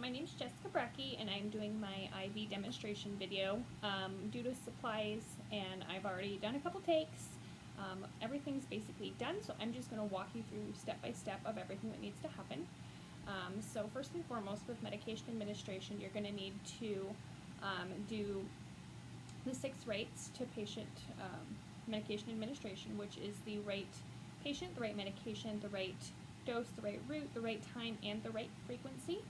my name is Jessica Brecky, and I'm doing my IV demonstration video due to supplies, and I've already done a couple takes. Everything's basically done, so I'm just going to walk you through step by step of everything that needs to happen. So first and foremost, with medication administration, you're going to need to do the 6 rates to patient medication administration, which is the right patient, the right medication, the right dose, the right route, the right time, and the right frequency.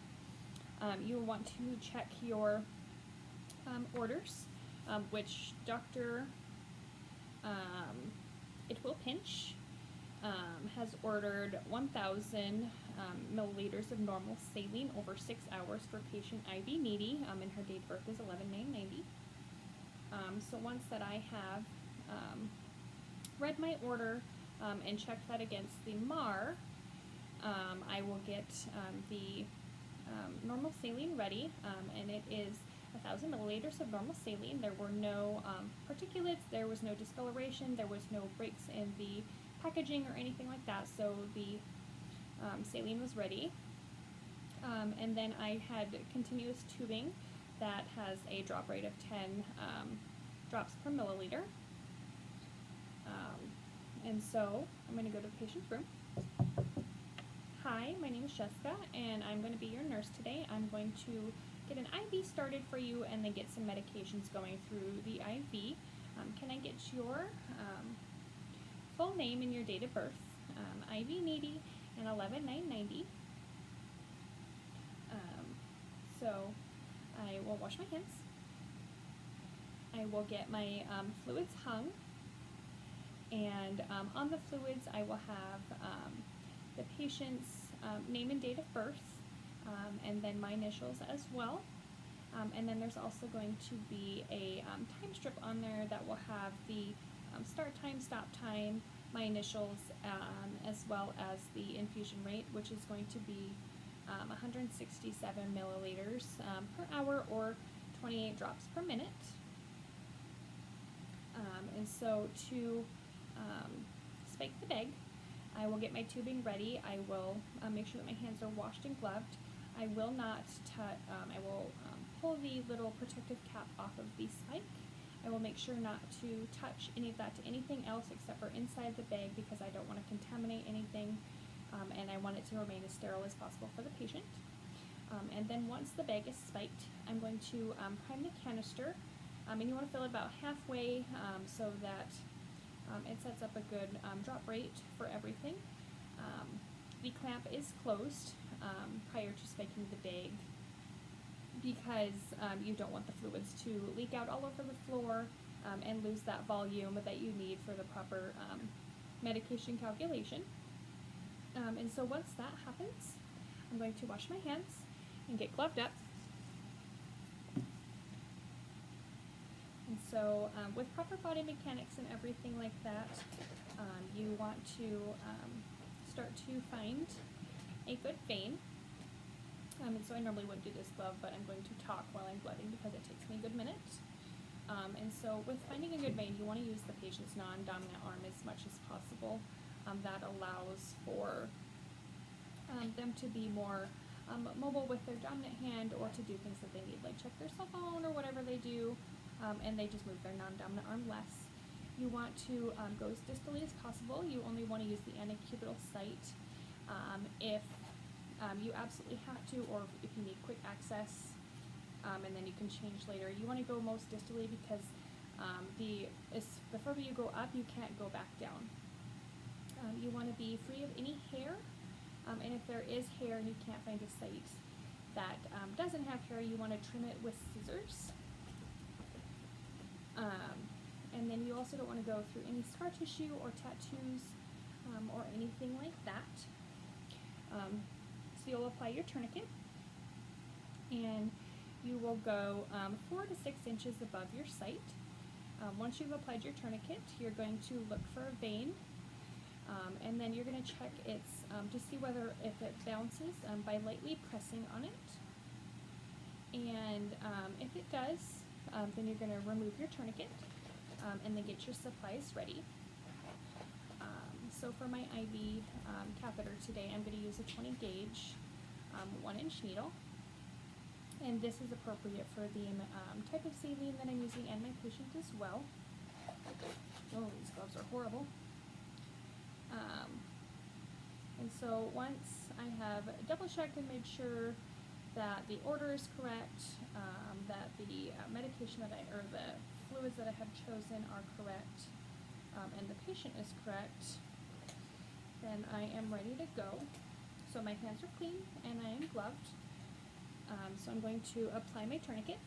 You will want to check your orders, which Dr. It Will Pinch has ordered 1,000 milliliters of normal saline over 6 hours for patient IV needy, and her date of birth is 11/9/90. So once that I have read my order and checked that against the MAR, I will get the normal saline ready, and it is 1,000 milliliters of normal saline. There were no particulates, there was no discoloration, there was no breaks in the packaging or anything like that, so the saline was ready. And then I had continuous tubing that has a drop rate of 10 drops per milliliter. And so I'm going to go to the patient's room. Hi, my name is Jessica, and I'm going to be your nurse today. I'm going to get an IV started for you and then get some medications going through the IV. Can I get your full name and your date of birth? IV needy and 11/9/90. So I will wash my hands. I will get my fluids hung, and on the fluids I will have the patient's name and date of birth, and then my initials as well. And then there's also going to be a time strip on there that will have the start time, stop time, my initials, as well as the infusion rate, which is going to be 167 milliliters per hour, or 28 drops per minute. And so to spike the bag, I will get my tubing ready. I will make sure that my hands are washed and gloved. I will not touch, I will pull the little protective cap off of the spike. I will make sure not to touch any of that to anything else except for inside the bag, because I don't want to contaminate anything, and I want it to remain as sterile as possible for the patient. And then once the bag is spiked, I'm going to prime the canister, and you want to fill it about halfway so that it sets up a good drop rate for everything. The clamp is closed prior to spiking the bag, because you don't want the fluids to leak out all over the floor and lose that volume that you need for the proper medication calculation. And so once that happens, I'm going to wash my hands and get gloved up. And so with proper body mechanics and everything like that, you want to start to find a good vein. And so I normally wouldn't do this glove, but I'm going to talk while I'm gloving because it takes me a good minute. And so with finding a good vein, you want to use the patient's non-dominant arm as much as possible. That allows for them to be more mobile with their dominant hand, or to do things that they need, like check their cell phone or whatever they do, and they just move their non-dominant arm less. You want to go as distally as possible. You only want to use the antecubital site if you absolutely have to, or if you need quick access, and then you can change later. You want to go most distally because the further you go up, you can't go back down. You want to be free of any hair, and if there is hair and you can't find a site that doesn't have hair, you want to trim it with scissors. And then you also don't want to go through any scar tissue or tattoos or anything like that. So you'll apply your tourniquet, and you will go 4 to 6 inches above your site. Once you've applied your tourniquet, you're going to look for a vein, and then you're going to check its to see whether if it bounces by lightly pressing on it. And if it does, then you're going to remove your tourniquet and then get your supplies ready. So for my IV catheter today, I'm going to use a 20 gauge 1-inch needle. And this is appropriate for the type of saline that I'm using and my patient as well. Oh, these gloves are horrible. And so once I have double checked and made sure that the order is correct, that the medication or the fluids that I have chosen are correct, and the patient is correct, then I am ready to go. So my hands are clean and I am gloved. So I'm going to apply my tourniquet.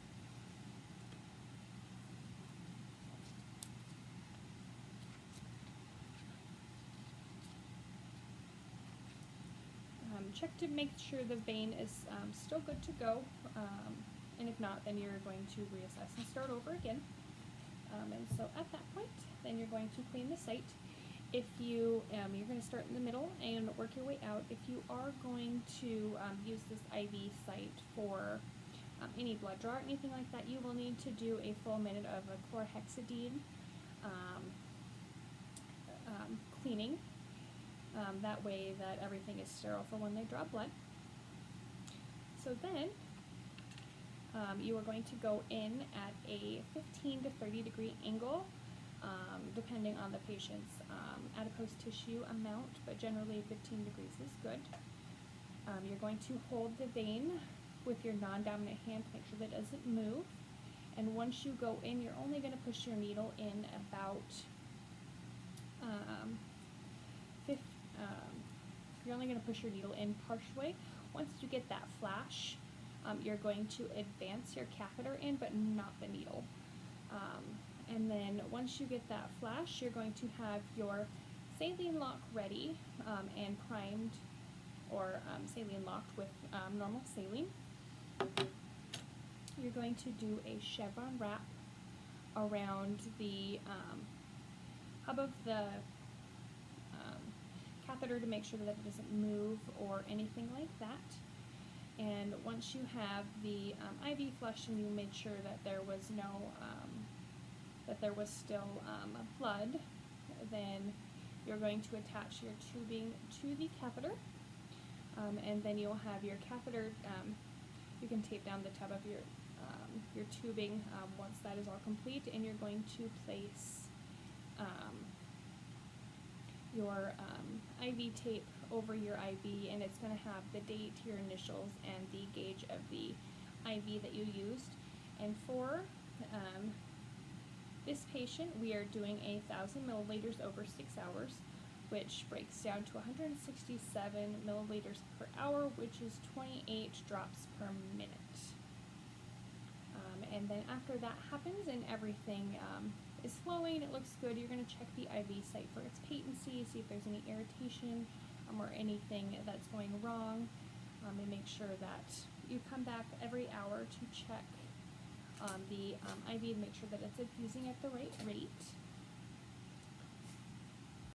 Check to make sure the vein is still good to go, and if not, then you're going to reassess and start over again. And so at that point, then you're going to clean the site. If you're going to start in the middle and work your way out. If you are going to use this IV site for any blood draw or anything like that, you will need to do a full minute of a chlorhexidine cleaning. That way that everything is sterile for when they draw blood. So then you are going to go in at a 15 to 30 degree angle, depending on the patient's adipose tissue amount, but generally 15 degrees is good. You're going to hold the vein with your non-dominant hand to make sure that it doesn't move. And once you go in, you're only going to push your needle in about you're only going to push your needle in partially. Once you get that flash, you're going to advance your catheter in, but not the needle. And then once you get that flash, you're going to have your saline lock ready and primed, or saline locked with normal saline. You're going to do a chevron wrap around the hub of the catheter to make sure that it doesn't move or anything like that. And once you have the IV flush and you made sure that there was no, that there was still blood, then you're going to attach your tubing to the catheter, and then you'll have your catheter. You can tape down the tub of your tubing once that is all complete, and you're going to place your IV tape over your IV, and it's going to have the date, your initials, and the gauge of the IV that you used. And for this patient, we are doing 1,000 milliliters over 6 hours, which breaks down to 167 milliliters per hour, which is 28 drops per minute. And then after that happens and everything is flowing, it looks good, you're going to check the IV site for its patency, see if there's any irritation or anything that's going wrong, and make sure that you come back every hour to check the IV and make sure that it's infusing at the right rate.